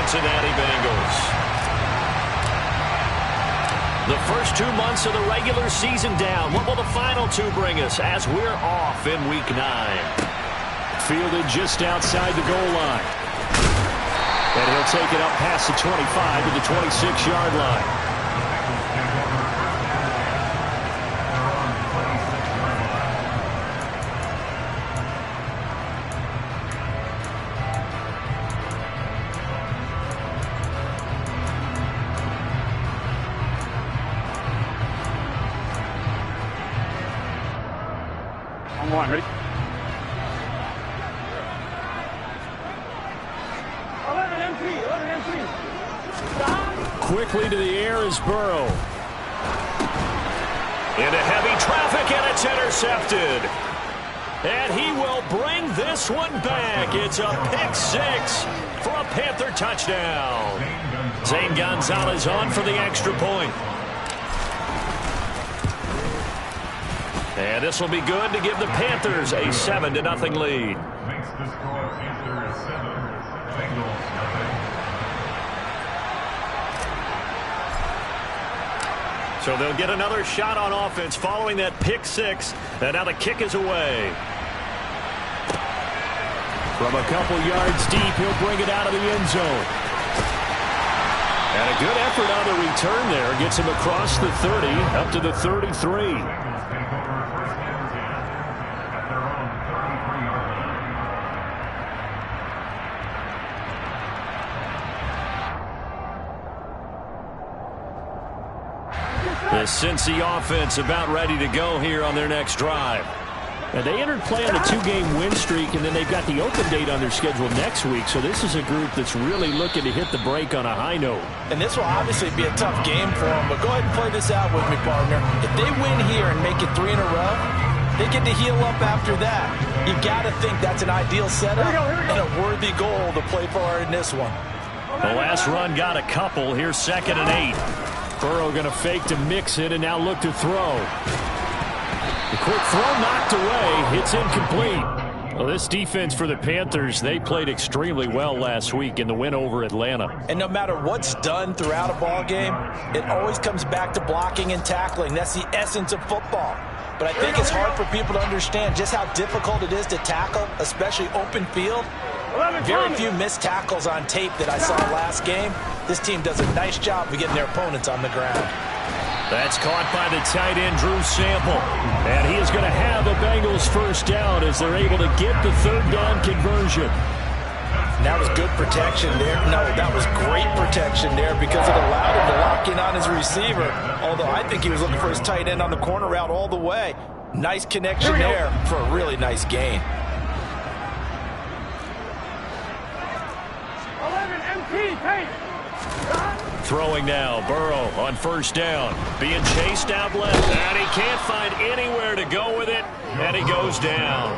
Cincinnati Bengals. The first 2 months of the regular season down. What will the final 2 bring us as we're off in Week 9? Fielded just outside the goal line. And he'll take it up past the 25 to the 26-yard line. On, ready? 11 MP. Quickly to the air is Burrow. Into heavy traffic, and it's intercepted. And he will bring this one back. It's a pick 6 for a Panther touchdown. Zane Gonzalez on for the extra point. And this will be good to give the Panthers a 7-0 lead. Makes the score Panthers 7, Bengals nothing. So they'll get another shot on offense following that pick 6. And now the kick is away. From a couple yards deep, he'll bring it out of the end zone. And a good effort on the return there. Gets him across the 30, up to the 33. The Cincy offense about ready to go here on their next drive. And they entered play on a 2-game win streak, and then they've got the open date on their schedule next week. So this is a group that's really looking to hit the break on a high note. And this will obviously be a tough game for them, but go ahead and play this out with me, partner. If they win here and make it 3 in a row, they get to heal up after that. You got to think that's an ideal setup and a worthy goal to play for in this one. The last run got a couple. Here's 2nd and 8. Burrow going to fake to mix it and now look to throw. The quick throw knocked away. It's incomplete. Well, this defense for the Panthers, they played extremely well last week in the win over Atlanta. And no matter what's done throughout a ball game, it always comes back to blocking and tackling. That's the essence of football. But I think it's hard for people to understand just how difficult it is to tackle, especially open field. Very few missed tackles on tape that I saw last game. This team does a nice job of getting their opponents on the ground. That's caught by the tight end, Drew Sample. And he is going to have a Bengals first down as they're able to get the 3rd down conversion. That was good protection there. No, that was great protection there because it allowed him to lock in on his receiver. Although I think he was looking for his tight end on the corner route all the way. Nice connection there for a really nice gain. 11 MP, pace. Throwing now, Burrow on 1st down. Being chased out left, and he can't find anywhere to go with it, and he goes down.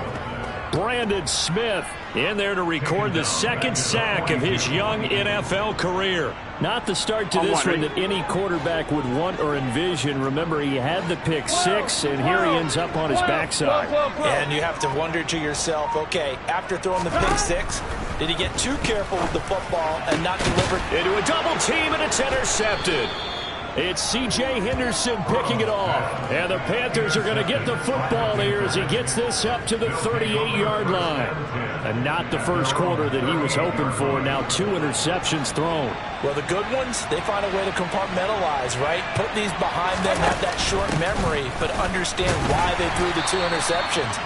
Brandon Smith in there to record the 2nd sack of his young NFL career. Not the start to this one that any quarterback would want or envision. Remember, he had the pick 6, and here he ends up on his backside. And you have to wonder to yourself, okay, after throwing the pick 6, did he get too careful with the football and not deliver? Into a double team, and it's intercepted. It's C.J. Henderson picking it off. And the Panthers are going to get the football here as he gets this up to the 38-yard line. And not the first quarter that he was hoping for. Now 2 interceptions thrown. Well, the good ones, they find a way to compartmentalize, right? Put these behind them, have that short memory, but understand why they threw the 2 interceptions.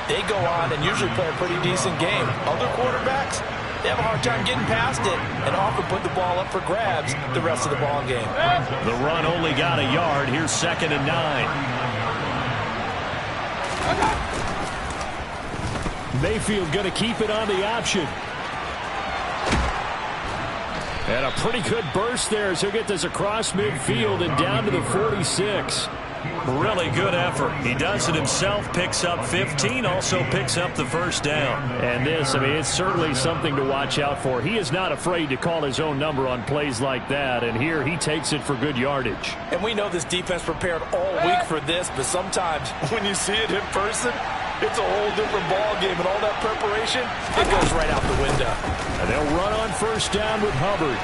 They go on and usually play a pretty decent game. Other quarterbacks, they have a hard time getting past it and often put the ball up for grabs the rest of the ball game. The run only got a yard. Here's 2nd and 9. Mayfield going to keep it on the option. And a pretty good burst there as he'll get this across midfield and down to the 46. Really good effort. He does it himself, picks up 15, also picks up the 1st down. And this, I mean, it's certainly something to watch out for. He is not afraid to call his own number on plays like that, and here he takes it for good yardage. And we know this defense prepared all week for this, but sometimes when you see it in person, it's a whole different ball game, and all that preparation, it goes right out the window. And they'll run on first down with Hubbard.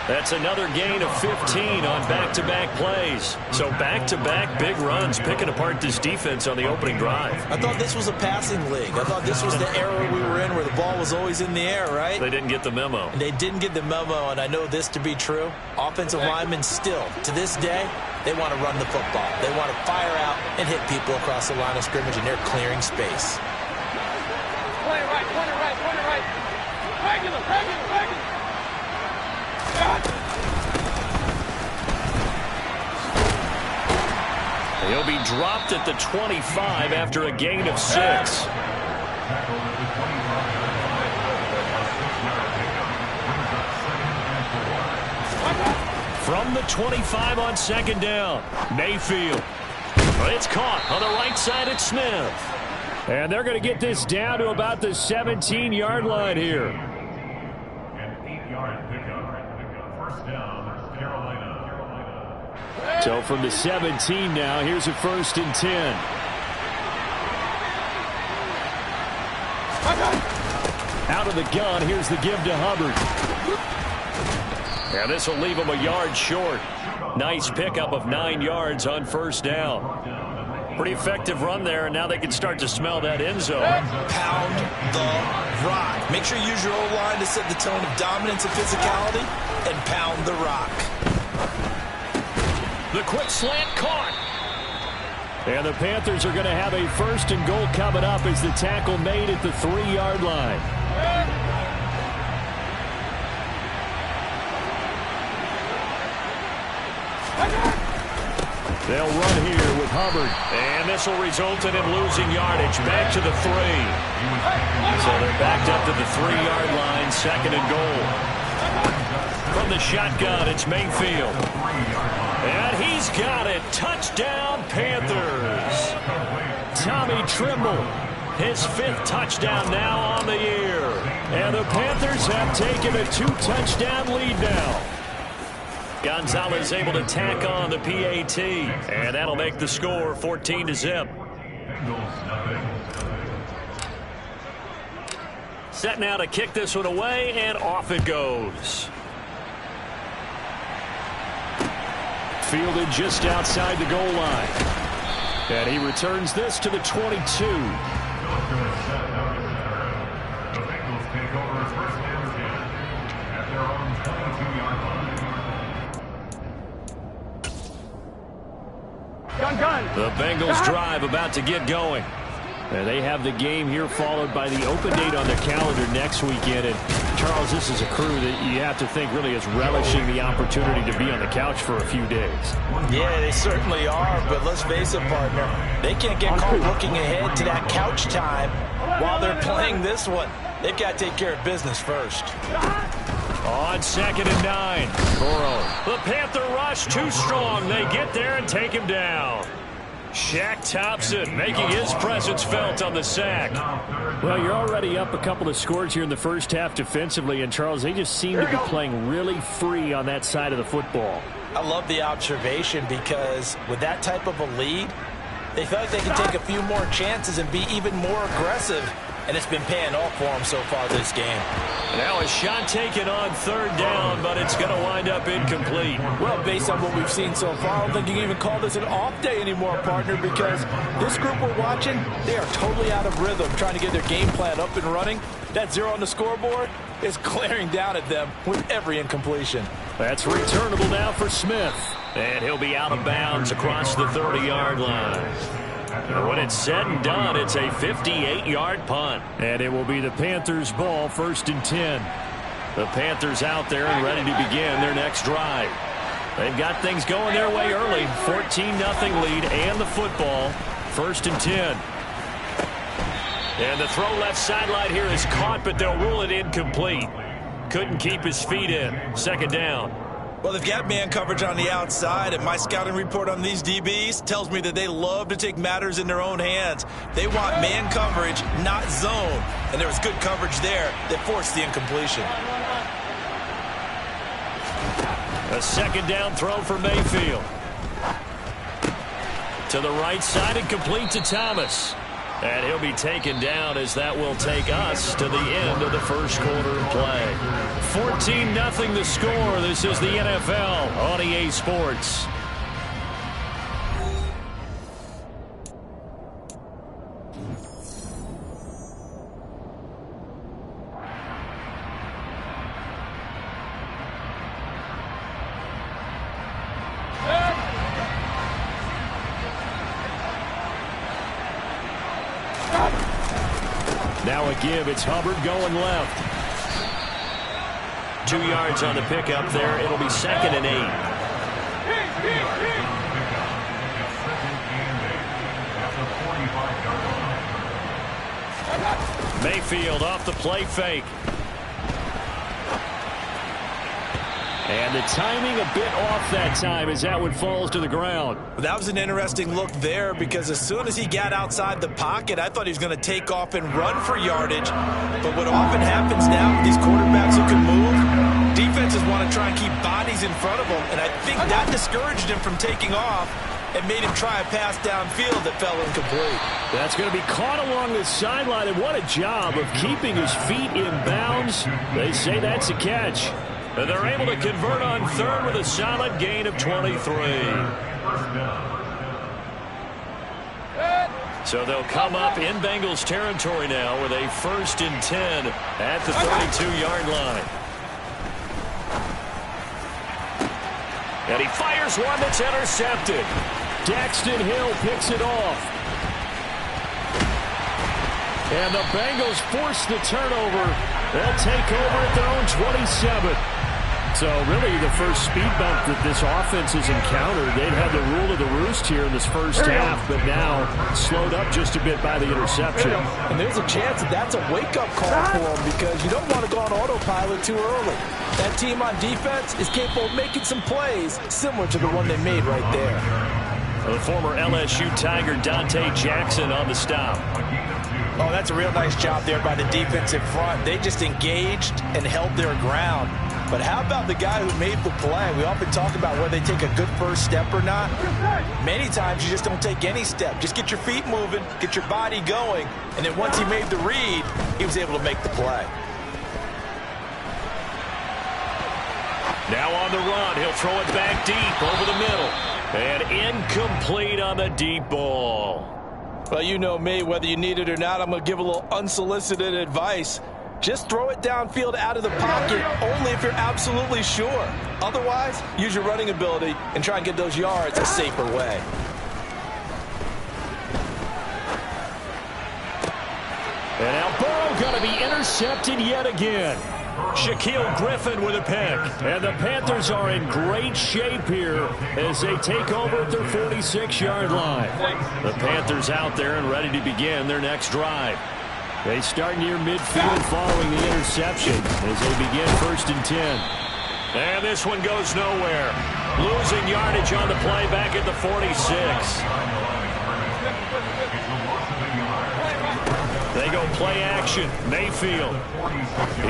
That's another gain of 15 on back-to-back plays. So back-to-back big runs, picking apart this defense on the opening drive. I thought this was a passing league. I thought this was the era we were in where the ball was always in the air, right? They didn't get the memo. And they didn't get the memo, and I know this to be true. Offensive linemen still, to this day, they want to run the football. They want to fire out and hit people across the line of scrimmage, and they're clearing space. Point right, point right, point right. Regular, regular, regular. He'll be dropped at the 25 after a gain of 6. From the 25 on second down, Mayfield. It's caught on the right side at Smith. And they're going to get this down to about the 17-yard line here. An 8-yard pickup. First down, Carolina. So from the 17 now, here's a 1st and 10. Out of the gun, here's the give to Hubbard. Yeah, this will leave him a yard short. Nice pickup of 9 yards on first down. Pretty effective run there, and now they can start to smell that end zone. Pound the rock. Make sure you use your O-line to set the tone of dominance and physicality, and pound the rock. The quick slant caught. And the Panthers are going to have a 1st and goal coming up as the tackle made at the 3-yard line. They'll run here with Hubbard. And this will result in him losing yardage back to the 3. So they're backed up to the 3-yard line, 2nd and goal. From the shotgun, it's Mayfield. And he's got it. Touchdown, Panthers. Tommy Trimble. His 5th touchdown now on the year. And the Panthers have taken a 2-touchdown lead now. Gonzalez able to tack on the PAT. And that'll make the score 14-0. Set now to kick this one away, and off it goes. Fielded just outside the goal line. And he returns this to the 22. The Bengals take over first and 10 at their own 22-yard line. Gun. The Bengals drive about to get going. And they have the game here followed by the open date on their calendar next weekend. And Charles, this is a crew that you have to think really is relishing the opportunity to be on the couch for a few days. Yeah, they certainly are, but let's face it, partner. They can't get caught looking ahead to that couch time while they're playing this one. They've got to take care of business first. On 2nd and 9. Burrow. The Panther rush too strong. They get there and take him down. Shaq Thompson making his presence felt on the sack. Well, you're already up a couple of scores here in the first half defensively, and Charles, they just seem to be playing really free on that side of the football. I love the observation because with that type of a lead, they feel like they can take a few more chances and be even more aggressive, and it's been paying off for them so far this game. Now a shot taken on 3rd down, but it's going to wind up incomplete. Well, based on what we've seen so far, I don't think you can even call this an off day anymore, partner, because this group we're watching, they are totally out of rhythm, trying to get their game plan up and running. That 0 on the scoreboard is glaring down at them with every incompletion. That's returnable now for Smith. And he'll be out of bounds across the 30-yard line. And when it's said and done, it's a 58-yard punt. And it will be the Panthers' ball, 1st and 10. The Panthers out there and ready to begin their next drive. They've got things going their way early. 14-0 lead and the football. 1st and 10. And the throw left sideline here is caught, but they'll rule it incomplete. Couldn't keep his feet in. 2nd down. Well, they've got man coverage on the outside, and my scouting report on these DBs tells me that they love to take matters in their own hands. They want man coverage, not zone. And there was good coverage there that forced the incompletion. A 2nd down throw for Mayfield. To the right side and complete to Thomas. And he'll be taken down as that will take us to the end of the first quarter of play. 14-0 the score. This is the NFL on EA Sports. Now a give. It's Hubbard going left. 2 yards on the pickup there. It'll be 2nd and 8. Mayfield off the play fake. And the timing a bit off that time as that one falls to the ground. That was an interesting look there because as soon as he got outside the pocket, I thought he was going to take off and run for yardage. But what often happens now with these quarterbacks who can move, defenses want to try and keep bodies in front of them. And I think that discouraged him from taking off and made him try a pass downfield that fell incomplete. That's going to be caught along the sideline, and what a job of keeping his feet in bounds. They say that's a catch. And they're able to convert on third with a solid gain of 23. So they'll come up in Bengals territory now with a 1st and 10 at the 32-yard line. And he fires one that's intercepted. Daxton Hill picks it off. And the Bengals force the turnover. They'll take over at their own 27. So really the first speed bump that this offense has encountered. They've had the rule of the roost here in this first half, but now slowed up just a bit by the interception. And there's a chance that that's a wake-up call for them because you don't want to go on autopilot too early. That team on defense is capable of making some plays similar to the one they made right there. The former LSU Tiger Dante Jackson on the stop. Oh, that's a real nice job there by the defensive front. They just engaged and held their ground. But how about the guy who made the play? We often talk about whether they take a good first step or not. Many times you just don't take any step. Just get your feet moving, get your body going, and then once he made the read, he was able to make the play. Now on the run, he'll throw it back deep over the middle. And incomplete on the deep ball. Well, you know me, whether you need it or not, I'm going to give a little unsolicited advice. Just throw it downfield out of the pocket only if you're absolutely sure. Otherwise, use your running ability and try and get those yards a safer way. And now Burrow going to be intercepted yet again. Shaquille Griffin with a pick. And the Panthers are in great shape here as they take over at their 46-yard line. The Panthers out there and ready to begin their next drive. They start near midfield following the interception as they begin 1st and 10. And this one goes nowhere. Losing yardage on the play back at the 46. They go play action. Mayfield.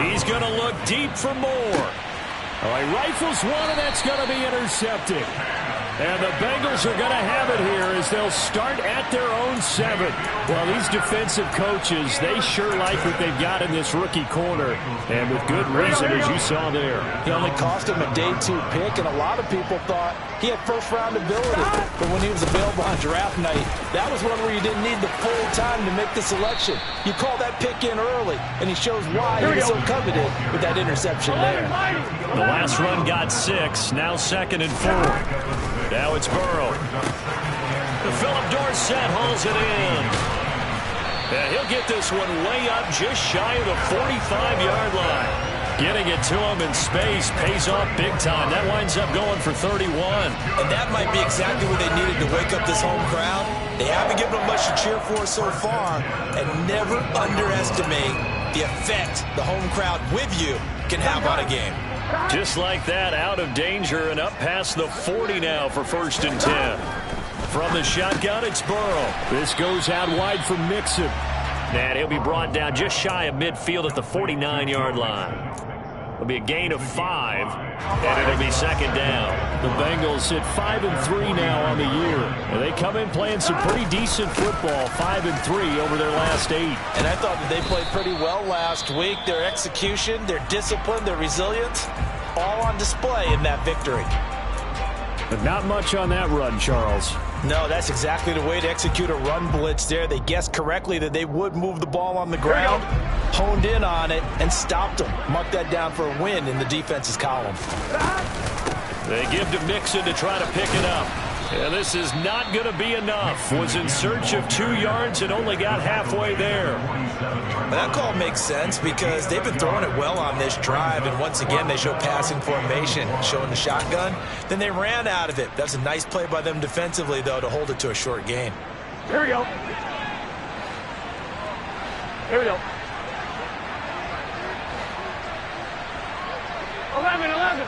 He's going to look deep for more. All right, rifles one, and that's going to be intercepted. And the Bengals are going to have it here as they'll start at their own 7. Well, these defensive coaches, they sure like what they've got in this rookie corner. And with good reason, as you saw there. He only cost him a day 2 pick, and a lot of people thought he had first-round ability. But when he was available on draft night, that was one where you didn't need the full time to make the selection. You call that pick in early, and he shows why he was so coveted with that interception there. The last run got 6, now 2nd and 4. Now it's Burrow. Philip Dorsett hauls it in. And he'll get this one way up just shy of the 45-yard line. Getting it to him in space pays off big time. That winds up going for 31. And that might be exactly what they needed to wake up this home crowd. They haven't given them much to cheer for so far. And never underestimate the effect the home crowd with you can have on a game. Just like that, out of danger and up past the 40 now for 1st and 10. From the shotgun, it's Burrow. This goes out wide for Mixon. And he'll be brought down just shy of midfield at the 49-yard line. It'll be a gain of 5, and it'll be second down. The Bengals hit 5-3 now on the year. And they come in playing some pretty decent football, 5-3 over their last 8. And I thought that they played pretty well last week. Their execution, their discipline, their resilience, all on display in that victory. But not much on that run, Charles. No, that's exactly the way to execute a run blitz there. They guessed correctly that they would move the ball on the ground, honed in on it, and stopped them. Mark that down for a win in the defense's column. They give to Mixon to try to pick it up. And this is not going to be enough. Was in search of 2 yards and only got halfway there. But that call makes sense because they've been throwing it well on this drive, and once again they show passing formation, showing the shotgun. Then they ran out of it. That's a nice play by them defensively, though, to hold it to a short gain. Here we go. Here we go. 11.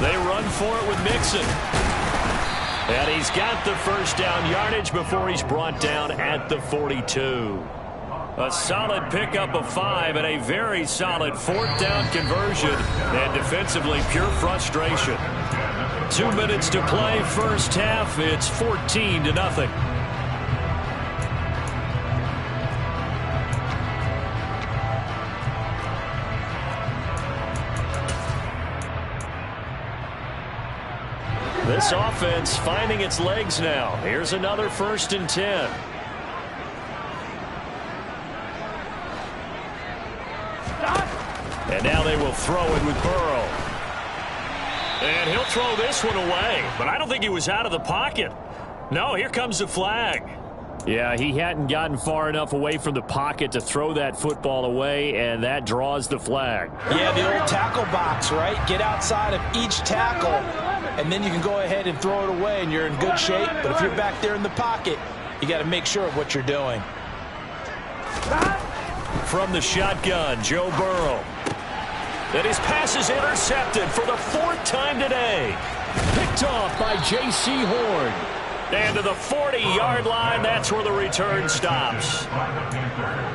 They run for it with Mixon. And he's got the first down yardage before he's brought down at the 42. A solid pickup of 5 and a very solid 4th down conversion. And defensively, pure frustration. 2 minutes to play, first half. It's 14-0. This offense finding its legs now. Here's another 1st and 10. And now they will throw it with Burrow. And he'll throw this one away. But I don't think he was out of the pocket. No, here comes the flag. Yeah, he hadn't gotten far enough away from the pocket to throw that football away, and that draws the flag. Yeah, the old tackle box, right? Get outside of each tackle, and then you can go ahead and throw it away, and you're in good shape. But if you're back there in the pocket, you got to make sure of what you're doing. From the shotgun, Joe Burrow. And his pass is intercepted for the 4th time today. Picked off by J.C. Horn. And to the 40-yard line, that's where the return stops.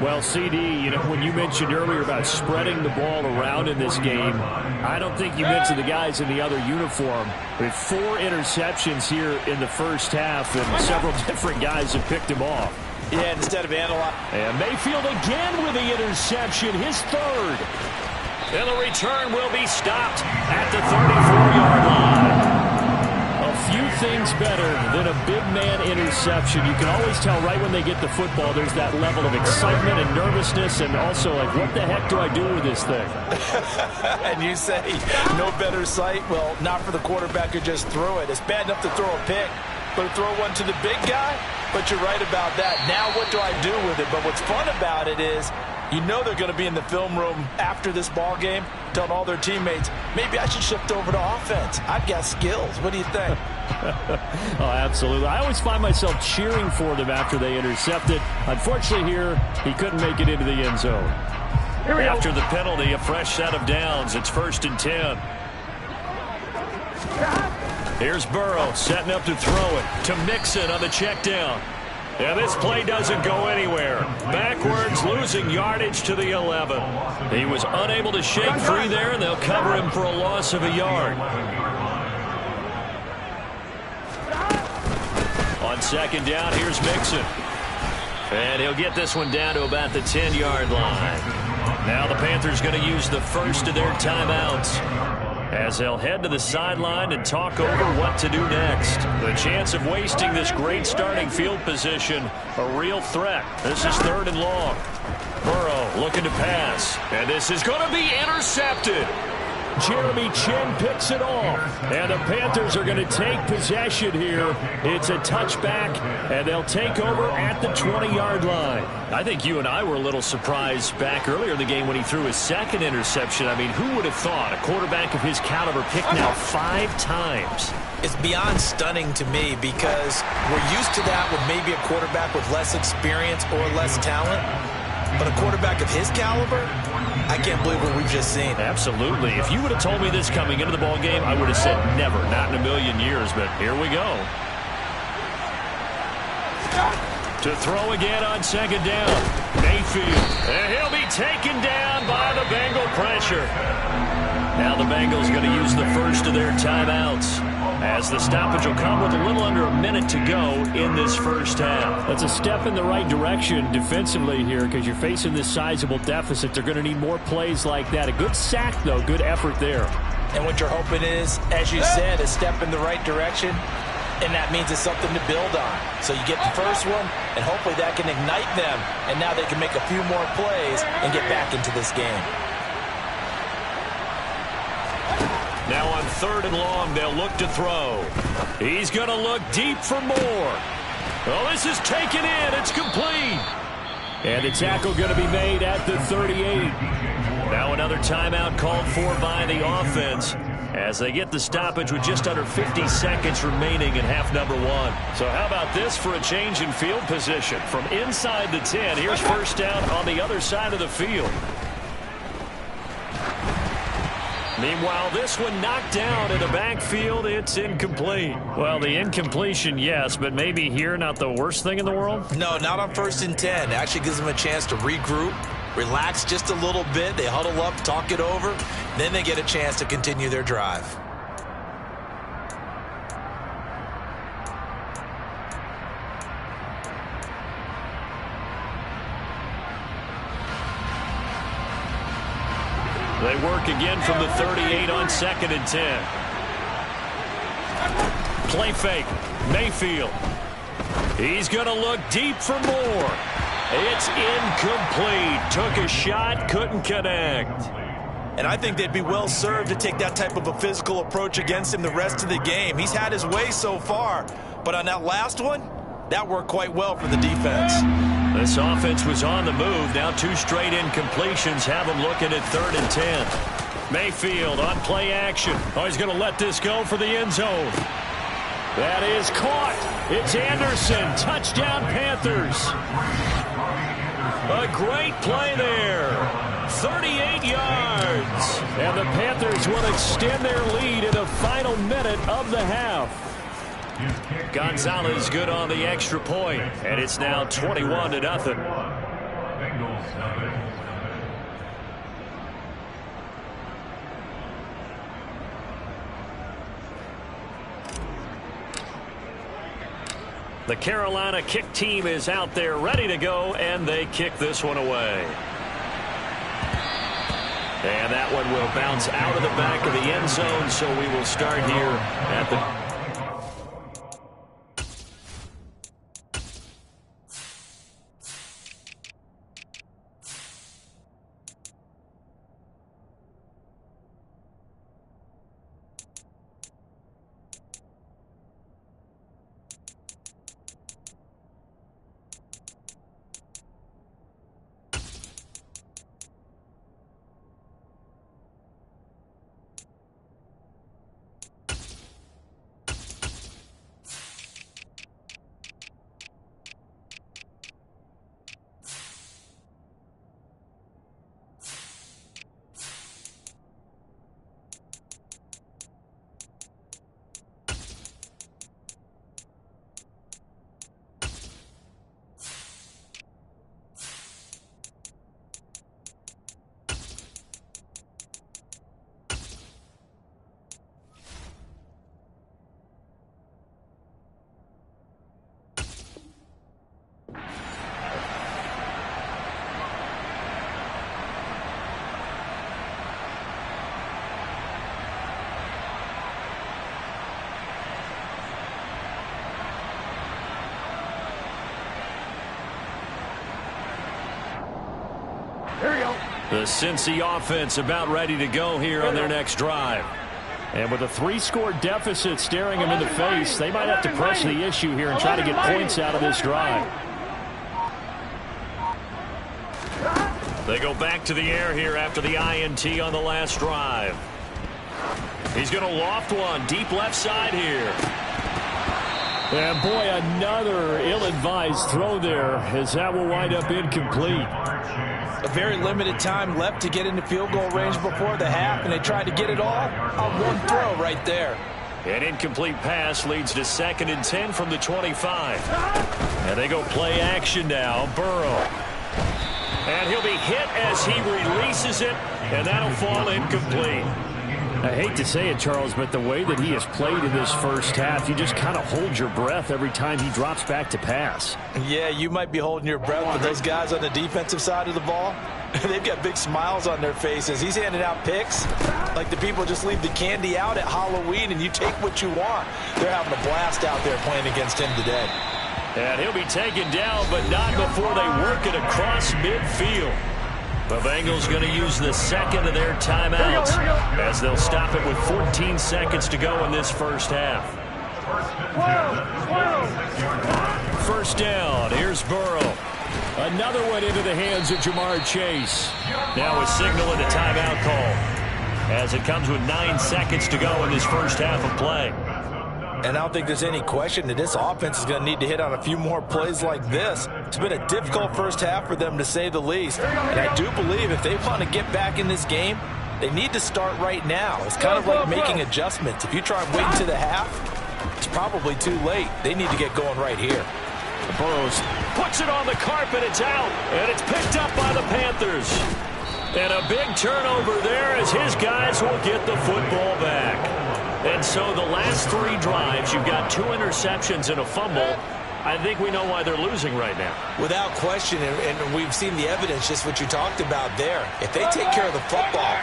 Well, CD, you know, when you mentioned earlier about spreading the ball around in this game, I don't think you mentioned the guys in the other uniform. With 4 interceptions here in the first half, and several different guys have picked him off. Yeah, instead of analyzing. And Mayfield again with the interception, his 3rd. And the return will be stopped at the 34-yard line. A few things better than a big man interception. You can always tell right when they get the football, there's that level of excitement and nervousness, and also like, what the heck do I do with this thing? And you say, no better sight? Well, not for the quarterback who just threw it. It's bad enough to throw a pick, but to throw one to the big guy? But you're right about that. Now what do I do with it? But what's fun about it is, you know they're going to be in the film room after this ball game telling all their teammates, maybe I should shift over to offense. I've got skills. What do you think? Oh, absolutely. I always find myself cheering for them after they intercept it. Unfortunately here, he couldn't make it into the end zone. After the penalty, a fresh set of downs. It's 1st and 10. Here's Burrow setting up to throw it to Mixon on the check down. And this play doesn't go anywhere. Backwards, losing yardage to the 11. He was unable to shake free there, and they'll cover him for a loss of a yard. On 2nd down, here's Mixon. And he'll get this one down to about the 10-yard line. Now the Panthers going to use the first of their timeouts, as they'll head to the sideline and talk over what to do next. The chance of wasting this great starting field position, a real threat. This is 3rd and long. Burrow looking to pass, and this is going to be intercepted. Jeremy Chin picks it off, and the Panthers are going to take possession here. It's a touchback, and they'll take over at the 20-yard line. I think you and I were a little surprised back earlier in the game when he threw his 2nd interception. I mean, who would have thought a quarterback of his caliber picked now 5 times? It's beyond stunning to me because we're used to that with maybe a quarterback with less experience or less talent. But a quarterback of his caliber, I can't believe what we've just seen. Absolutely. If you would have told me this coming into the ball game, I would have said never, not in a million years. But here we go. To throw again on 2nd down. Mayfield. And he'll be taken down by the Bengal pressure. Now the Bengals going to use the first of their timeouts, as the stoppage will come with a little under a minute to go in this first half. That's a step in the right direction defensively here, because you're facing this sizable deficit. They're going to need more plays like that. A good sack, though. Good effort there. And what you're hoping is, as you said, a step in the right direction, and that means it's something to build on. So you get the first one, and hopefully that can ignite them, and now they can make a few more plays and get back into this game. Now on 3rd and long, they'll look to throw. He's going to look deep for more. Oh, this is taken in. It's complete. And the tackle going to be made at the 38. Now another timeout called for by the offense, as they get the stoppage with just under 50 seconds remaining in half number 1. So how about this for a change in field position? From inside the 10, here's first down on the other side of the field. Meanwhile, this one knocked down in the backfield. It's incomplete. Well, the incompletion, yes, but maybe here not the worst thing in the world? No, not on 1st and 10. It actually gives them a chance to regroup, relax just a little bit. They huddle up, talk it over. Then they get a chance to continue their drive. They work again from the 38 on 2nd and 10. Play fake. Mayfield. He's going to look deep for more. It's incomplete. Took a shot, couldn't connect. And I think they'd be well served to take that type of a physical approach against him the rest of the game. He's had his way so far, but on that last one, that worked quite well for the defense. This offense was on the move. Now 2 straight incompletions have them looking at 3rd and 10. Mayfield on play action. Oh, he's going to let this go for the end zone. That is caught. It's Anderson. Touchdown, Panthers. A great play there. 38 yards. And the Panthers will extend their lead in the final minute of the half. Gonzalez good on the extra point, and it's now 21-0. The Carolina kick team is out there ready to go, and they kick this one away. And that one will bounce out of the back of the end zone, so we will start here at the... The Cincy offense about ready to go here on their next drive. And with a 3-score deficit staring them in the face, they might have to press the issue here and try to get points out of this drive. They go back to the air here after the INT on the last drive. He's going to loft one deep left side here. And boy, another ill-advised throw there, as that will wind up incomplete. A very limited time left to get into field goal range before the half, and they tried to get it all on one throw right there. An incomplete pass leads to 2nd and 10 from the 25. And they go play action now. Burrow. And he'll be hit as he releases it, and that'll fall incomplete. I hate to say it, Charles, but the way that he has played in this first half, you just kind of hold your breath every time he drops back to pass. Yeah, you might be holding your breath, but those guys on the defensive side of the ball, they've got big smiles on their faces. He's handing out picks like the people just leave the candy out at Halloween and you take what you want. They're having a blast out there playing against him today. And he'll be taken down, but not before they work it across midfield. The Bengals going to use the second of their timeouts as they'll stop it with 14 seconds to go in this first half. First down. Here's Burrow. Another one into the hands of Jamar Chase. Now a signal and a timeout call as it comes with 9 seconds to go in this first half of play. And I don't think there's any question that this offense is going to need to hit on a few more plays like this. It's been a difficult first half for them, to say the least. And I do believe if they want to get back in this game, they need to start right now. It's kind of like making adjustments. If you try and wait until the half, it's probably too late. They need to get going right here. Burrows puts it on the carpet. It's out, and it's picked up by the Panthers. And a big turnover there as his guys will get the football back. And so the last 3 drives, you've got 2 interceptions and a fumble. I think we know why they're losing right now. Without question, and we've seen the evidence, just what you talked about there. If they take care of the football,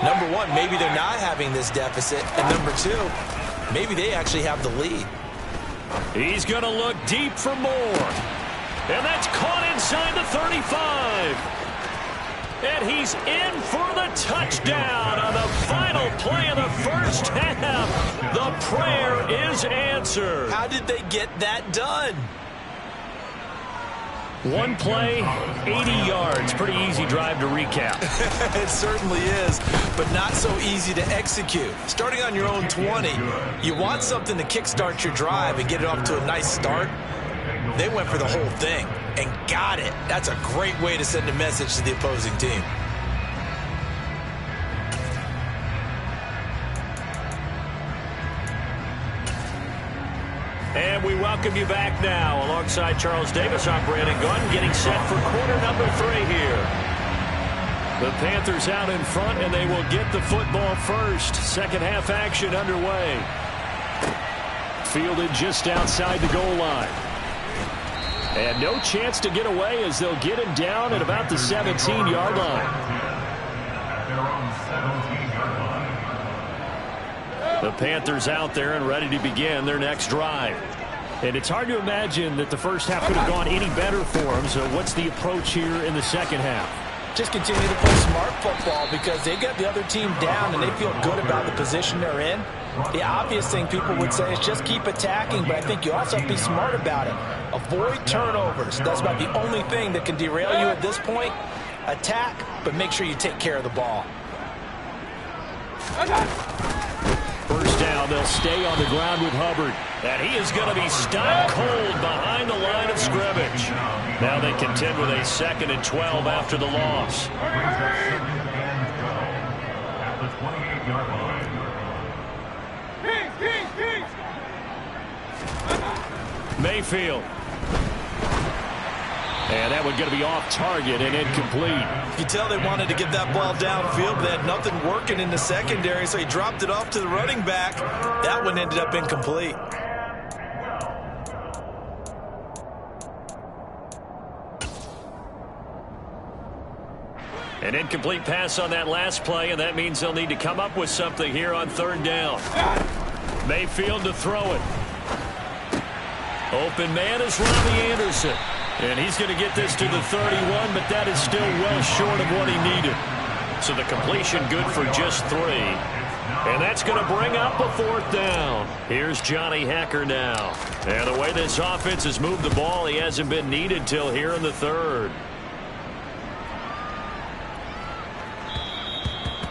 number one, maybe they're not having this deficit. And number 2, maybe they actually have the lead. He's going to look deep for more. And that's caught inside the 35. And he's in for the touchdown on the final play of the first half. The prayer is answered. How did they get that done? One play, 80 yards. Pretty easy drive to recap. It certainly is, but not so easy to execute. Starting on your own 20, you want something to kickstart your drive and get it off to a nice start. They went for the whole thing and got it. That's a great way to send a message to the opposing team. And we welcome you back now. Alongside Charles Davis, I'm Brandon Gunn, getting set for quarter number 3 here. The Panthers out in front, and they will get the football first. Second half action underway. Fielded just outside the goal line. And no chance to get away as they'll get him down at about the 17-yard line. The Panthers out there and ready to begin their next drive. And it's hard to imagine that the first half could have gone any better for them. So what's the approach here in the second half? Just continue to play smart football because they got the other team down and they feel good about the position they're in. The obvious thing people would say is just keep attacking, but I think you also have to be smart about it. Avoid turnovers. That's about the only thing that can derail you at this point. Attack, but make sure you take care of the ball. First down, they'll stay on the ground with Hubbard. And he is going to be stopped cold behind the line of scrimmage. Now they contend with a 2nd and 12 after the loss. At the 28-yard line. Mayfield. And that one going to be off target and incomplete. You tell they wanted to get that ball downfield, but they had nothing working in the secondary, so he dropped it off to the running back. That one ended up incomplete. An incomplete pass on that last play, and that means they'll need to come up with something here on 3rd down. Mayfield to throw it. Open man is Robbie Anderson. And he's going to get this to the 31, but that is still well short of what he needed. So the completion good for just 3. And that's going to bring up a 4th down. Here's Johnny Hacker now. And the way this offense has moved the ball, he hasn't been needed till here in the 3rd.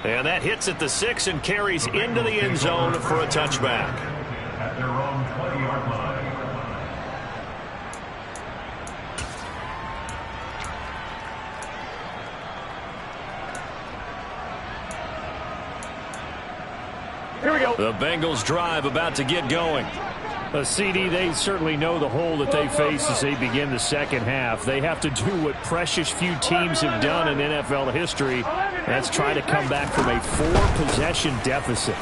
And that hits at the 6 and carries into the end zone for a touchback. At their own 20-yard line. Here we go. The Bengals drive about to get going. A CD, they certainly know the hole that they face as they begin the second half. They have to do what precious few teams have done in NFL history. That's try to come back from a 4-possession deficit.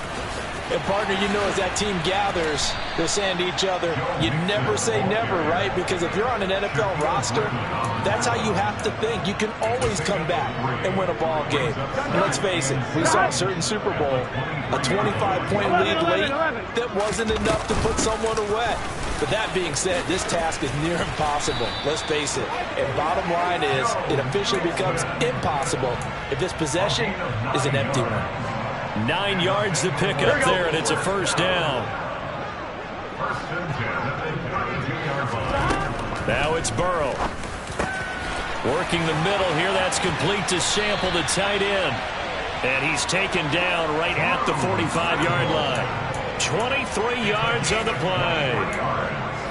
And, partner, you know, as that team gathers, they're saying to each other, you never say never, right? Because if you're on an NFL roster, that's how you have to think. You can always come back and win a ball game. And let's face it, we saw a certain Super Bowl, a 25-point lead late that wasn't enough to put someone away. But that being said, this task is near impossible. Let's face it. And bottom line is, it officially becomes impossible if this possession is an empty one. 9 yards to pick up there, and it's a first down. Now it's Burrow. Working the middle here. That's complete to Sample, the tight end. And he's taken down right at the 45-yard line. 23 yards on the play.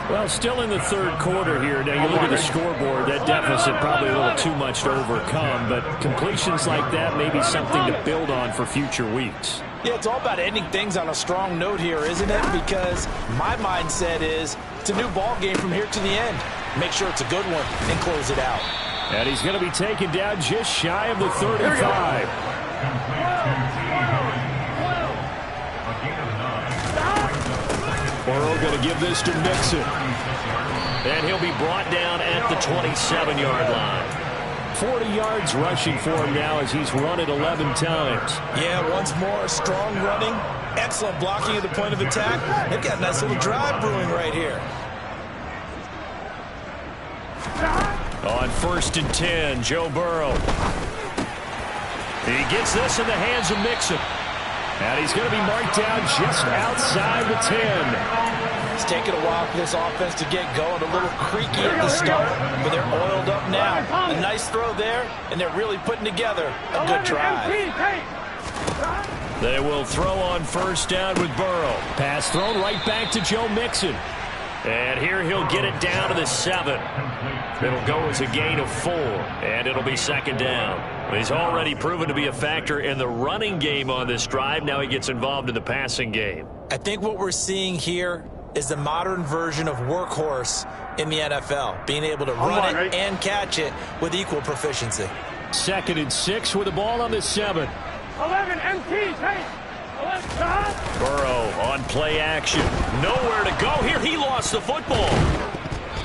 Well, still in the third quarter here. Now, you look at the scoreboard, that deficit probably a little too much to overcome, but completions like that may be something to build on for future weeks. Yeah, it's all about ending things on a strong note here, isn't it? Because my mindset is it's a new ball game from here to the end. Make sure it's a good one and close it out. And he's going to be taken down just shy of the 35. Burrow going to give this to Mixon. And he'll be brought down at the 27-yard line. 40 yards rushing for him now as he's run it 11 times. Yeah, once more, strong running, excellent blocking at the point of attack. They've got a nice little drive brewing right here. On 1st and 10, Joe Burrow. He gets this in the hands of Mixon. And he's going to be marked down just outside the 10. It's taken a while for this offense to get going. A little creaky at the start, but they're oiled up now. A nice throw there, and they're really putting together a good drive. They will throw on 1st down with Burrow. Pass thrown right back to Joe Mixon. And here he'll get it down to the 7. It'll go as a gain of 4, and it'll be 2nd down. He's already proven to be a factor in the running game on this drive. Now he gets involved in the passing game. I think what we're seeing here is the modern version of workhorse in the NFL, being able to run it and catch it with equal proficiency. 2nd and 6 with the ball on the 7. 11 MT, hey. Burrow on play action. Nowhere to go here. He lost the football.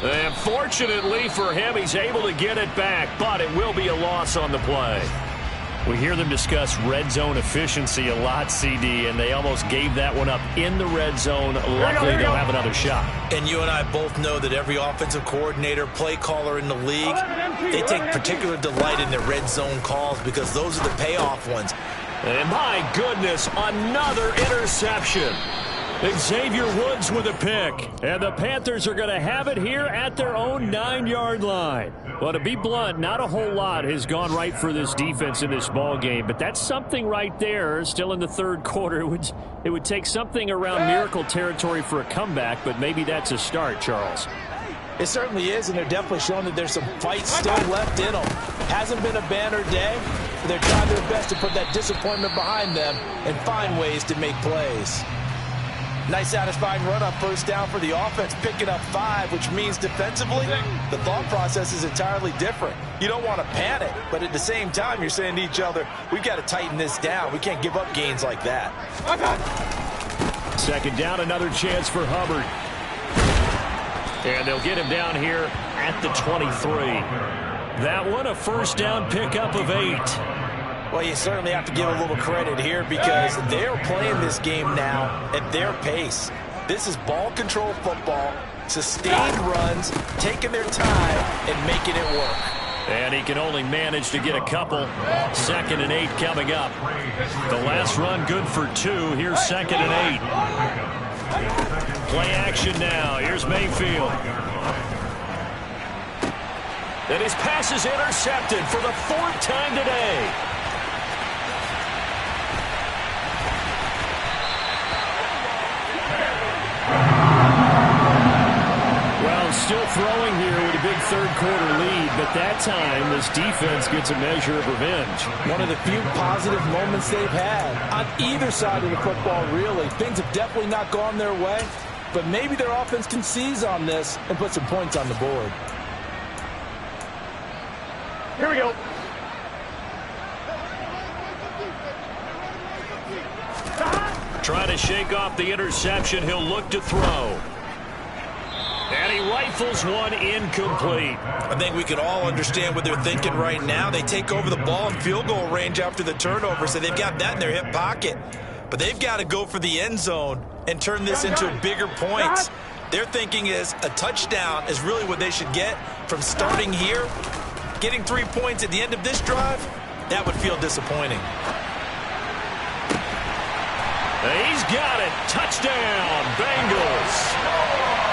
And fortunately for him, he's able to get it back, but it will be a loss on the play. We hear them discuss red zone efficiency a lot, CD, and they almost gave that one up in the red zone. Luckily, they'll have another shot. And you and I both know that every offensive coordinator, play caller in the league, they take particular delight in their red zone calls because those are the payoff ones. And my goodness, another interception. Xavier Woods with a pick. And the Panthers are going to have it here at their own 9-yard line. Well, to be blunt, not a whole lot has gone right for this defense in this ball game, but that's something right there. Still in the third quarter. It would take something around miracle territory for a comeback, but maybe that's a start, Charles. It certainly is, and they're definitely showing that there's some fight still left in them. Hasn't been a banner day, but they're trying their best to put that disappointment behind them and find ways to make plays. Nice satisfying run on 1st down for the offense, picking up 5, which means defensively, the thought process is entirely different. You don't want to panic, but at the same time, you're saying to each other, we've got to tighten this down. We can't give up gains like that. 2nd down, another chance for Hubbard. And they'll get him down here at the 23. That one, a 1st down pickup of 8. Well, you certainly have to give a little credit here because they're playing this game now at their pace. This is ball control football, sustained runs, taking their time and making it work. And he can only manage to get a couple. 2nd and 8 coming up. The last run good for 2. Here's 2nd and 8. Play action now. Here's Mayfield. And his pass is intercepted for the 4th time today. Well, still throwing here with a big third third-quarter lead, but that time this defense gets a measure of revenge. One of the few positive moments they've had on either side of the football, really. Things have definitely not gone their way, but maybe their offense can seize on this and put some points on the board. Here we go. Trying to shake off the interception. He'll look to throw. And he rifles one incomplete. I think we can all understand what they're thinking right now. They take over the ball in field goal range after the turnover, so they've got that in their hip pocket. But they've got to go for the end zone and turn this into bigger points. Their thinking is a touchdown is really what they should get from starting here. Getting 3 points at the end of this drive, that would feel disappointing. He's got it. Touchdown, Bengals.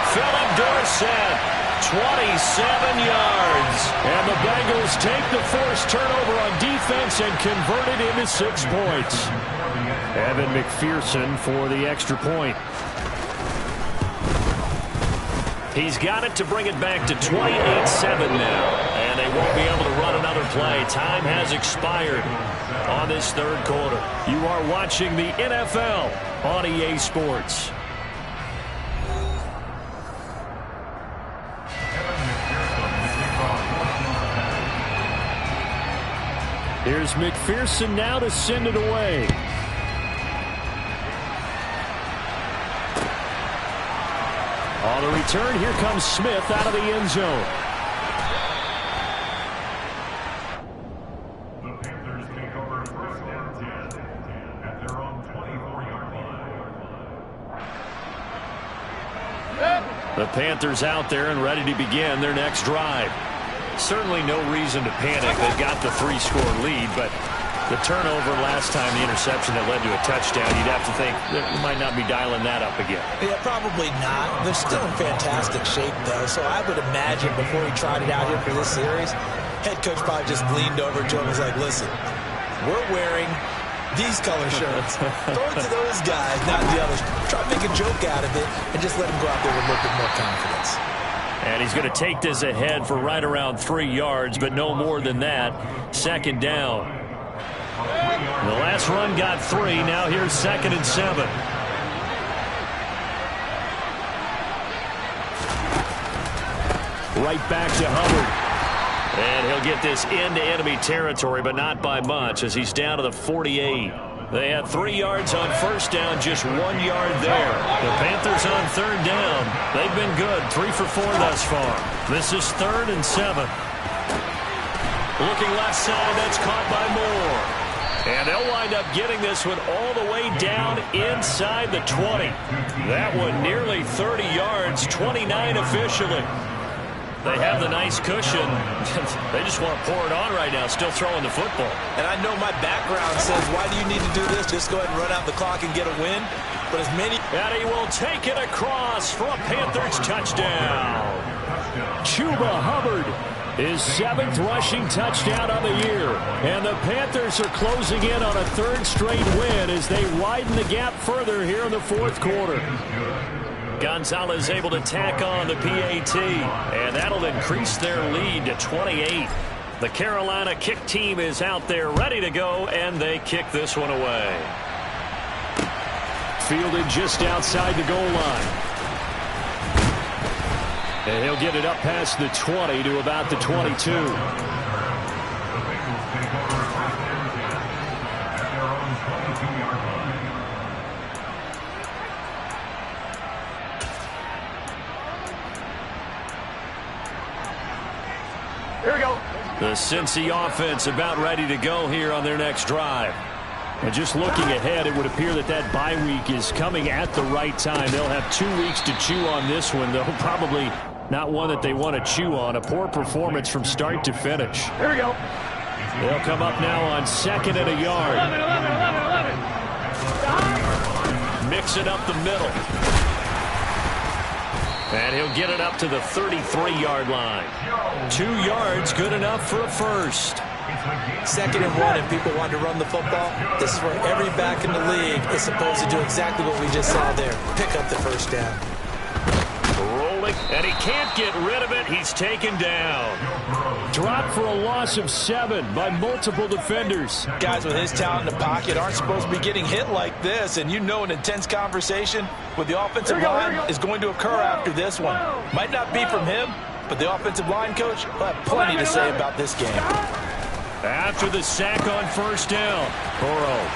Philip Dorsett, 27 yards. And the Bengals take the forced turnover on defense and convert it into 6 points. Evan McPherson for the extra point. He's got it to bring it back to 28-7 now. And they won't be able to run another play. Time has expired on this third quarter. You are watching the NFL on EA Sports. Here's McPherson now to send it away. On the return, here comes Smith out of the end zone. The Panthers take over first and 10 at their own 24-yard line. The Panthers out there and ready to begin their next drive. Certainly no reason to panic. They've got the 3-score lead, but the turnover last time, the interception that led to a touchdown, you'd have to think that you might not be dialing that up again. Yeah, probably not. They're still in fantastic shape, though, so I would imagine before he tried it out here for this series, head coach probably just leaned over to him and was like, listen, we're wearing these color shirts. Throw it to those guys, not the others. Try to make a joke out of it and just let them go out there with a little bit more confidence. And he's going to take this ahead for right around 3 yards, but no more than that. Second down. The last run got 3. Now here's 2nd and 7. Right back to Hubbard. And he'll get this into enemy territory, but not by much as he's down to the 48. They had 3 yards on first down, just 1 yard there. The Panthers on third down. They've been good, 3 for 4 thus far. This is 3rd and 7. Looking left side, that's caught by Moore. And they'll wind up getting this one all the way down inside the 20. That one nearly 30 yards, 29 officially. They have the nice cushion. They just want to pour it on right now, still throwing the football. And I know my background says, why do you need to do this? Just go ahead and run out the clock and get a win. But as many... And he will take it across for a Panthers touchdown. Chuba Hubbard, his 7th rushing touchdown of the year. And the Panthers are closing in on a 3rd straight win as they widen the gap further here in the 4th quarter. Gonzalez able to tack on the PAT, and that'll increase their lead to 28. The Carolina kick team is out there ready to go, and they kick this one away. Fielded just outside the goal line. And he'll get it up past the 20 to about the 22. Here we go. The Cincy offense about ready to go here on their next drive. And just looking ahead, it would appear that that bye week is coming at the right time. They'll have 2 weeks to chew on this one, though probably not one that they want to chew on. A poor performance from start to finish. Here we go. They'll come up now on 2nd and a yard. 11. Mix it up the middle. And he'll get it up to the 33-yard line. 2 yards, good enough for a first. 2nd and 1, and people want to run the football. This is where every back in the league is supposed to do exactly what we just saw there. Pick up the first down. trailing, and he can't get rid of it. He's taken down. Dropped for a loss of 7 by multiple defenders. Guys with his talent in the pocket aren't supposed to be getting hit like this, and you know an intense conversation with the offensive line is going to occur after this one. Might not be from him, but the offensive line coach will have plenty to say about this game. After the sack on first down, Burrow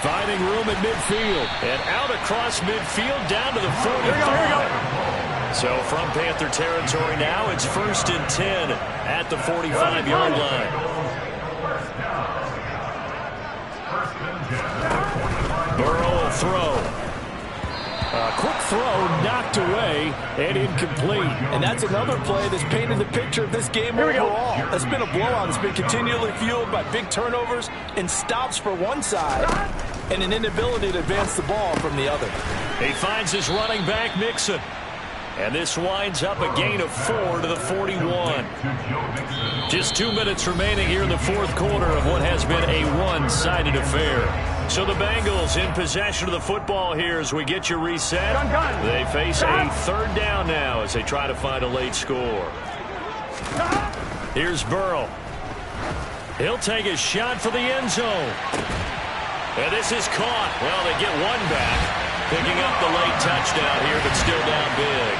finding room at midfield and out across midfield down to the 45. So from Panther territory now, it's 1st and 10 at the 45-yard line. Burrow will throw. A quick throw knocked away and incomplete. And that's another play that's painted the picture of this game overall. That's been a blowout. It's been continually fueled by big turnovers and stops for one side and an inability to advance the ball from the other. He finds his running back, Mixon. And this winds up a gain of 4 to the 41. Just 2 minutes remaining here in the fourth quarter of what has been a one-sided affair. So the Bengals in possession of the football here as we get you reset. They face a third down now as they try to find a late score. Here's Burrow. He'll take a shot for the end zone. And this is caught. Well, they get one back. Picking up the late touchdown here, but still down big.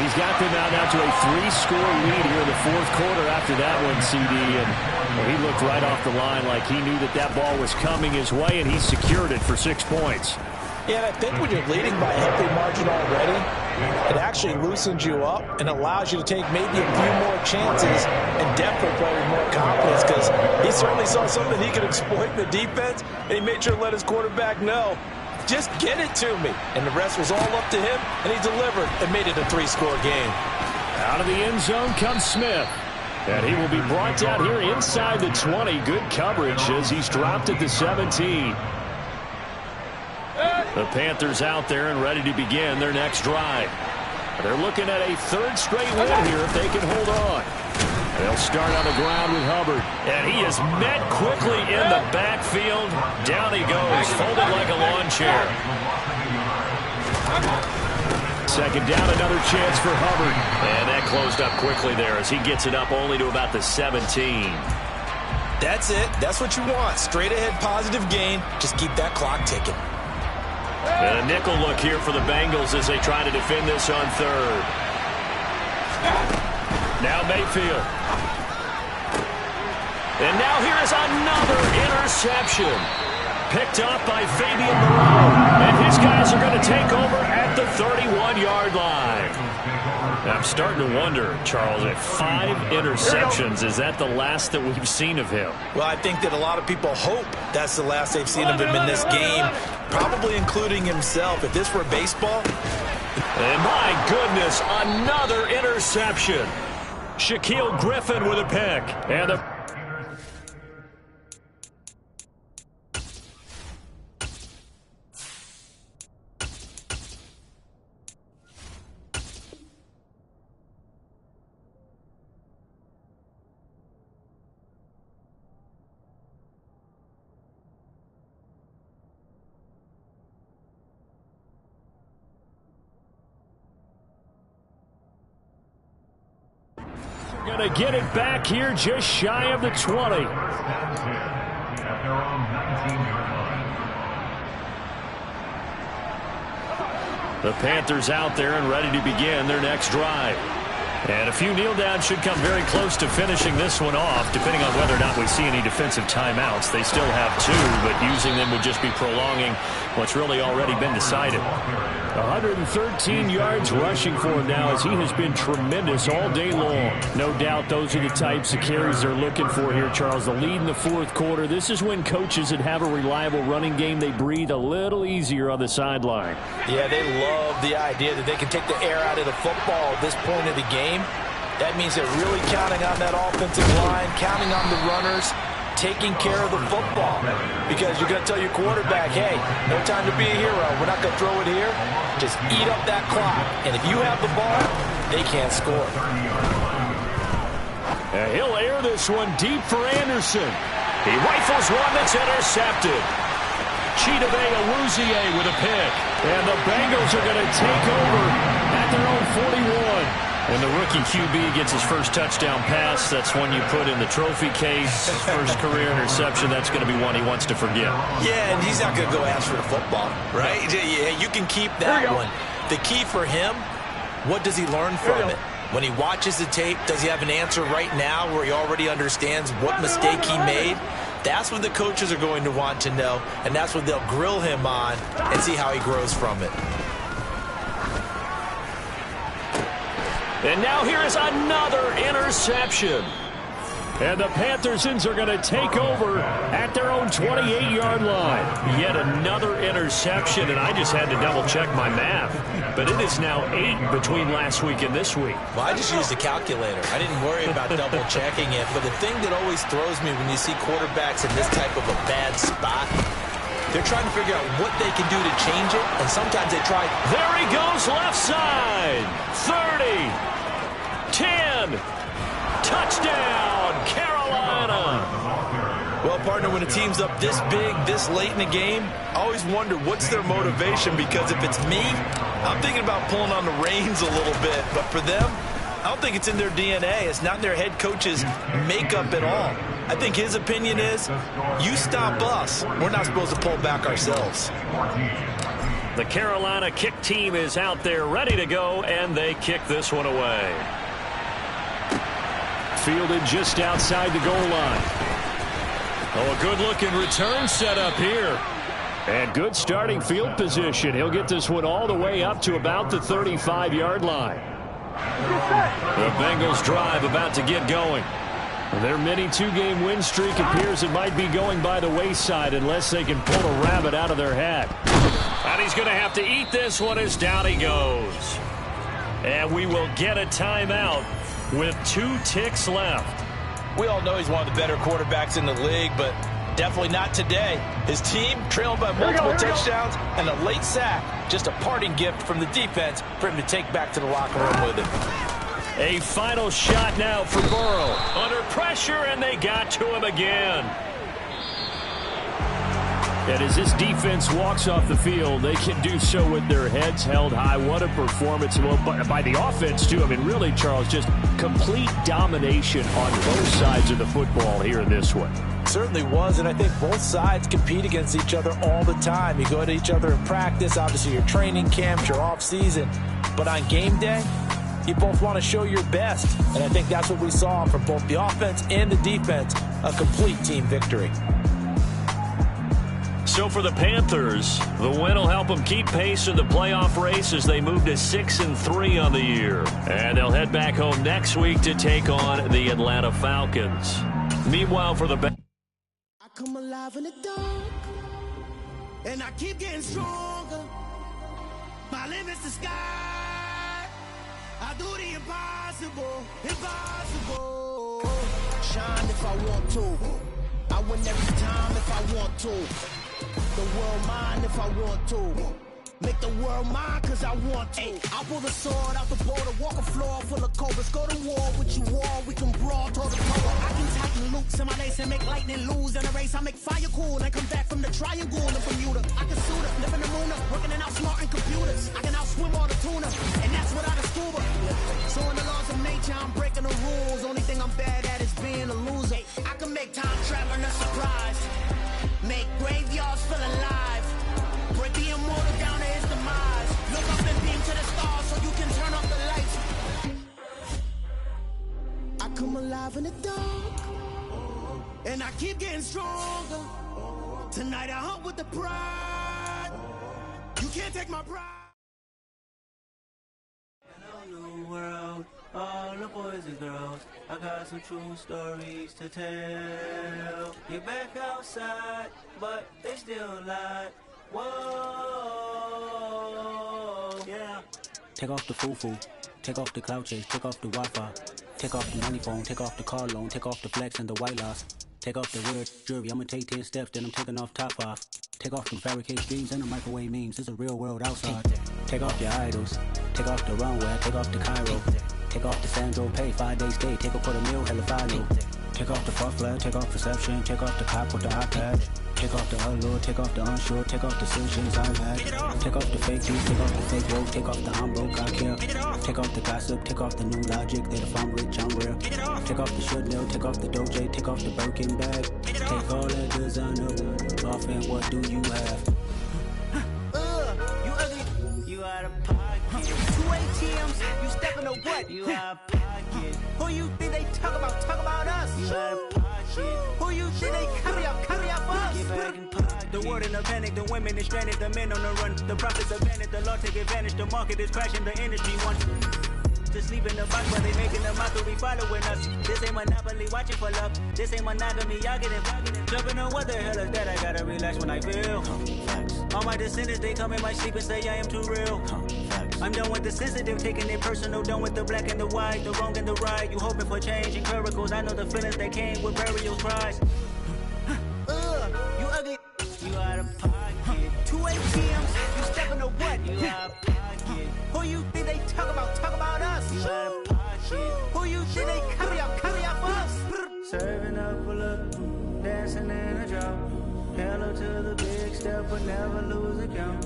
He's got them out to a 3-score lead here in the fourth quarter after that one, CD. And well, he looked right off the line like he knew that ball was coming his way, and he secured it for 6 points. Yeah, and I think when you're leading by a healthy margin already, it actually loosens you up and allows you to take maybe a few more chances and definitely play with more confidence, because he certainly saw something he could exploit in the defense, and he made sure to let his quarterback know, just get it to me. And the rest was all up to him, and he delivered and made it a 3-score game. Out of the end zone comes Smith. And he will be brought down here inside the 20. Good coverage as he's dropped at the 17. The Panthers out there and ready to begin their next drive. They're looking at a third straight win here if they can hold on. They'll start on the ground with Hubbard. And he is met quickly in the backfield. Down he goes, folded like a lawn chair. Second down, another chance for Hubbard. And that closed up quickly there as he gets it up only to about the 17. That's it. That's what you want. Straight ahead positive gain. Just keep that clock ticking. And a nickel look here for the Bengals as they try to defend this on third. Now Mayfield. And now here is another interception. Picked up by Fabian Moreau. And his guys are going to take over at the 31-yard line. I'm starting to wonder, Charles, if 5 interceptions, is that the last that we've seen of him? Well, I think that a lot of people hope that's the last they've seen of him in this game, probably including himself. If this were baseball. And my goodness, another interception. Shaquille Griffin with a pick. And the going to get it back here just shy of the 20. The Panthers out there and ready to begin their next drive. And a few kneel downs should come very close to finishing this one off, depending on whether or not we see any defensive timeouts. They still have 2, but using them would just be prolonging what's really already been decided. 113 yards rushing for him now as he has been tremendous all day long. No doubt those are the types of carries they're looking for here, Charles. The lead in the fourth quarter. This is when coaches that have a reliable running game, they breathe a little easier on the sideline. Yeah, they love the idea that they can take the air out of the football at this point of the game. That means they're really counting on that offensive line, counting on the runners, taking care of the football. Because you're going to tell your quarterback, hey, no time to be a hero. We're not going to throw it here. Just eat up that clock. And if you have the ball, they can't score. And he'll air this one deep for Anderson. He rifles one that's intercepted. Chidobe Awuzie with a pick. And the Bengals are going to take over at their own 41. When the rookie QB gets his first touchdown pass, that's one you put in the trophy case. First career interception, that's going to be one he wants to forget. Yeah, and he's not going to go ask for the football, right? Yeah, you can keep that one. The key for him, what does he learn from it? When he watches the tape, does he have an answer right now where he already understands what mistake he made? That's what the coaches are going to want to know, and that's what they'll grill him on and see how he grows from it. And now here is another interception. And the Panthersons are going to take over at their own 28-yard line. Yet another interception, and I just had to double-check my math. But it is now 8 between last week and this week. Well, I just used a calculator. I didn't worry about double-checking it. But the thing that always throws me when you see quarterbacks in this type of a bad spot, they're trying to figure out what they can do to change it, and sometimes they try. There he goes, left side. 30, 10, touchdown, Carolina. Well, partner, when a team's up this big, this late in the game, I always wonder what's their motivation, because if it's me, I'm thinking about pulling on the reins a little bit. But for them, I don't think it's in their DNA. It's not in their head coach's makeup at all. I think his opinion is, you stop us, we're not supposed to pull back ourselves. The Carolina kick team is out there ready to go, and they kick this one away. Fielded just outside the goal line. Oh, a good-looking return set up here. And good starting field position. He'll get this one all the way up to about the 35-yard line. The Bengals drive about to get going. Their mini two-game win streak appears it might be going by the wayside unless they can pull a rabbit out of their hat. And he's going to have to eat this one as down he goes. And we will get a timeout with 2 ticks left. We all know he's one of the better quarterbacks in the league, but definitely not today. His team trailed by multiple touchdowns and a late sack. Just a parting gift from the defense for him to take back to the locker room with him. A final shot now for Burrow. Under pressure, and they got to him again. And as this defense walks off the field, they can do so with their heads held high. What a performance by the offense, too. I mean, really, Charles, just complete domination on both sides of the football here in this one. Certainly was, and I think both sides compete against each other all the time. You go to each other in practice, obviously your training camps, your off-season. But on game day, you both want to show your best. And I think that's what we saw from both the offense and the defense, a complete team victory. So for the Panthers, the win will help them keep pace in the playoff race as they move to 6-3 on the year. And they'll head back home next week to take on the Atlanta Falcons. Meanwhile, for the Bengals, I come alive in the dark, and I keep getting stronger. My limit's the sky. I do the impossible, impossible. Shine if I want to. I win every time if I want to. The world mine if I want to. Make the world mine cause I want to. Ay, I'll pull the sword out the border, walk a floor full of cobras. Go to war with you all, we can brawl toward the pole. I can tighten loops in my lace and make lightning lose in a race. I make fire cool and come back from the triangle in Bermuda. I can suit up, live in the moon up, working and outsmarting computers. I can outswim all the tuna, and that's without a scuba. So in the laws of nature, I'm breaking the rules. Only thing I'm bad at is being a loser. I can make time traveling a surprise. Make graveyards feel alive. Break the immortal down to his demise. Look up and beam to the stars so you can turn off the lights. I come alive in the dark, and I keep getting stronger. Tonight I hunt with the pride. You can't take my pride. New world, all the boys and girls. I got some true stories to tell. Get back outside, but they still lie. Whoa, yeah. Take off the foo-foo, take off the cloud chase, take off the Wi-Fi, take off the money phone, take off the car loan, take off the flex and the white loss, take off the weird jewelry. I'ma take 10 steps, then I'm taking off top off. Take off the fabricated dreams and the microwave memes. It's a real world outside. Take off your idols, take off the runway, take off the Cairo. Take off the Sandro pay, 5 days stay, take a quarter meal, hella fine. Take off the fuck flag, take off perception, take off the cop with the iPad. Take off the allure, take off the unsure, take off decisions I've had. Take off the fake news, take off the fake woke, take off the I'm broke, I care. Take off the gossip, take off the new logic, that if I'm rich, I'm real. Take off the should know, take off the doje, take off the Birkin bag. Take all that designer off and what do you have? You ugly, you out of pocket. 2 ATMs, you stepping to what? You out of pocket. Who you think they talk about us? You out of pocket. Who you think they carry up for us? Get back in pocket. The world in a panic, the women is stranded, the men on the run. The profits abandoned, the law take advantage, the market is crashing, the industry wants to sleep in the box while they making a mockery following us. This ain't Monopoly, watching for love. This ain't monogamy, y'all get it. Jumping on what the hell is that? I gotta relax when I feel. All my descendants, they come in my sleep and say I am too real. I'm done with the sensitive, taking it personal. Done with the black and the white, the wrong and the right. You hoping for change and miracles. I know the feelings that came with burial cries. You ugly, you out of pocket. 2 ATMs, you stepping to what? You out of pocket. Who you think they talk about us? You out of pocket. Who you think they carry up for us? Serving up a look, dancing in a drop. Hello to the big step, but never lose a count.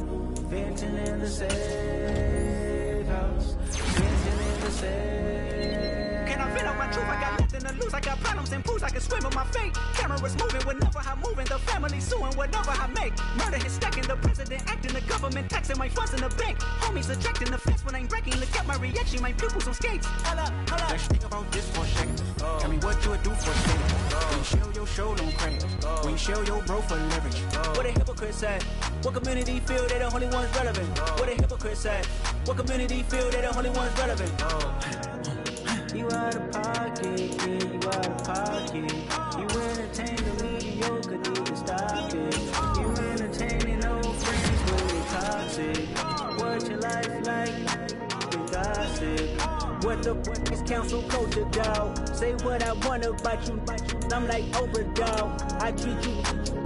Venting in the safe house. Venting in the safe. Can I vent out my truth? I got nothing to lose. I got problems and pools. I can swim with my fate. Cameras moving whenever I'm moving. The family suing whatever I make. Murder is stacking. The president acting. The government taxing my funds in the bank. Homies ejecting the fence when I'm breaking. Look at my reaction. My pupils on skates. Hold up. Let's think about this for a second. Tell me what you would do for a second. When you show your show on credit. When you show your bro for leverage. What a hypocrite said. What community feel they the only ones relevant? What a hypocrite said. What community feel they the only ones relevant? You out of pocket, yeah, you out of pocket. You entertain the mediocre, need to stop it. You entertaining old friends when they toxic. What your life like? You gossip. What the fuck is council culture, dog? Say what I want about you, I'm like overdog. I treat you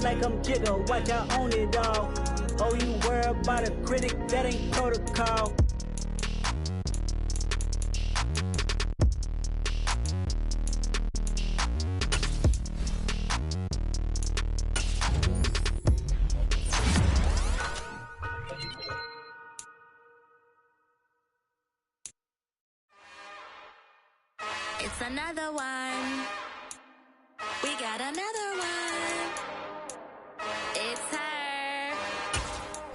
like I'm Jigga, watch I own it all. Oh, you worry about a critic, that ain't protocol. It's another one. We got another one. It's her.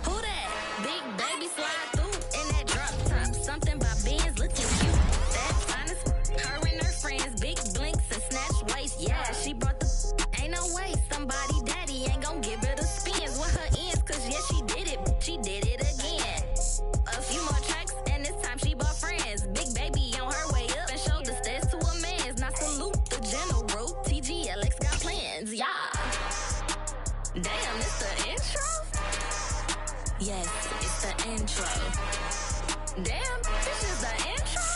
Who that? Big baby slide through in that drop top. Something about Benz looking cute. That's honest. Her and her friends, big blinks and snatch waist. Yeah, she brought the. Ain't no way somebody daddy ain't gon' give her the spins with her ends. Cause yeah, she did it. She did it again. A few more tracks and this time she bought friends. Big baby on her way up and showed the stairs to a man's. Now salute the general. TGLX got plans. Yeah. Damn, it's the intro? Yes, it's the intro. Damn, this is the intro?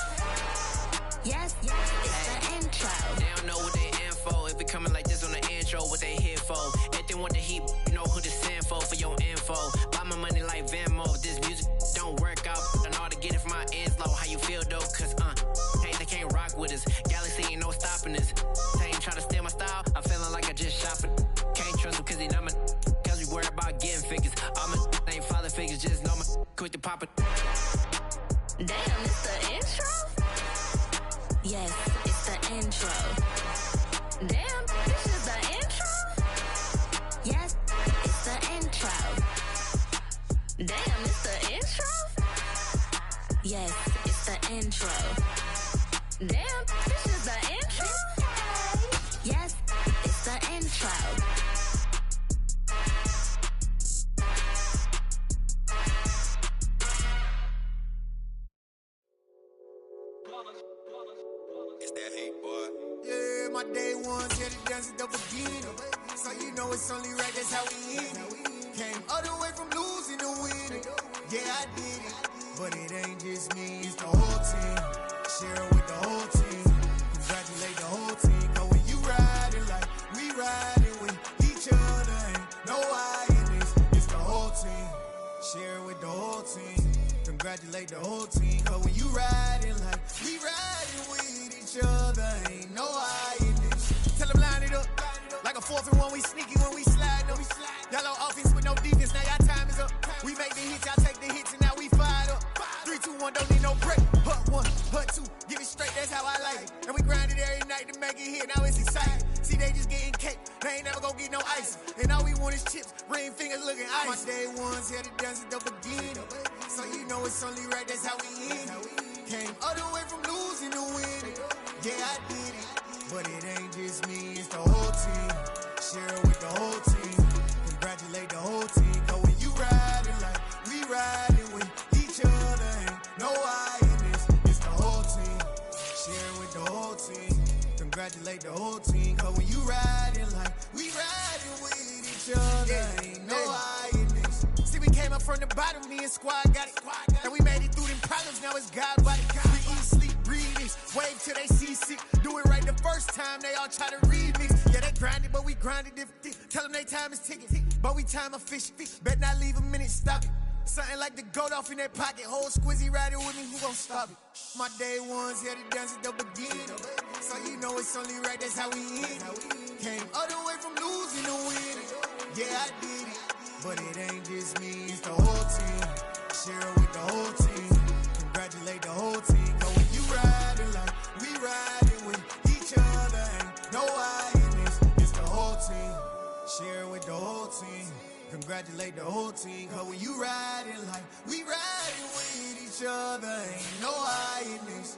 Yes, it's the intro. They don't know what they in for. If it coming like this on the intro, what they here for? If they want the heat, you know who to send for your info. Buy my money like Venmo. This music don't work out. I know how to get it from my ends low. How you feel though? Cause hey, they can't rock with us. Galaxy ain't no stopping us. They ain't try to steal my style. I'm feeling like I just shopping. Can't trust them cause they not my. Cause we worried about getting figures. All my ain't father figures. Just know my quick to pop it. Damn, it's the intro? Yes, it's the intro. Damn, this is the intro? Yes, it's the intro. Damn, it's the intro? Yes, it's the intro. Damn, this is the intro? Yes, it's the intro. It's that hate, boy. Yeah, my day ones, yeah, the dance at the beginning. So you know it's only right, that's how we end it. Came all the way from losing to winning. Yeah, I did it. But it ain't just me, it's the whole team. Share it with the whole team. Congratulate the whole team. Cause when you riding like we riding with each other, ain't no I in this. It's the whole team. Share it with the whole team. Congratulate the whole team. Cause when you riding like we riding with each other, ain't no I in this. Tell them line it up. Like a 4th and 1, we sneaky when we slide them. Yellow offense with no defense, now y'all time is up. We make the hits, y'all take the hits, and now we fired up. 3, 2, 1, don't need no break. Hut 1, hut 2, give it straight, that's how I like it. And we grind it every night to make it hit, now it's exciting. See, they just getting cake, they ain't never gonna get no ice. And all we want is chips, ring fingers looking ice. My day ones here to dance at the beginning. So you know it's only right, that's how we end it. Came all the way from losing to winning. Yeah, I did it. But it ain't just me, it's the whole team. Share it with the whole team. Congratulate the whole team. Cause when you riding like we riding with each other, ain't no I in this. It's the whole team. Share it with the whole team. Congratulate the whole team. Cause when you riding like we riding with each other, ain't no I in this. See, we came up from the bottom, me and squad got it. And we made it through them problems, now it's God body. We eat, sleep, breathe this. Wave till they see sick. Do it right the first time, they all try to remix. Yeah, they grinded, but we grinded different. Tell them they time is ticking, but we time efficient. Bet not leave a minute, stop it. Something like the goat off in their pocket. Whole squizzy riding with me, who gon' stop it? My day ones here to dance at the beginning. So you know it's only right, that's how we end it. Came all the way from losing to winning. Yeah, I did it. But it ain't just me, it's the whole team. Share it with the whole team. Congratulate the whole team. Cause when you riding like we riding with each other, ain't no I in this. It's the whole team. Share it with the whole team. Congratulate the whole team. Cause when you riding like we riding with each other, ain't no I in this.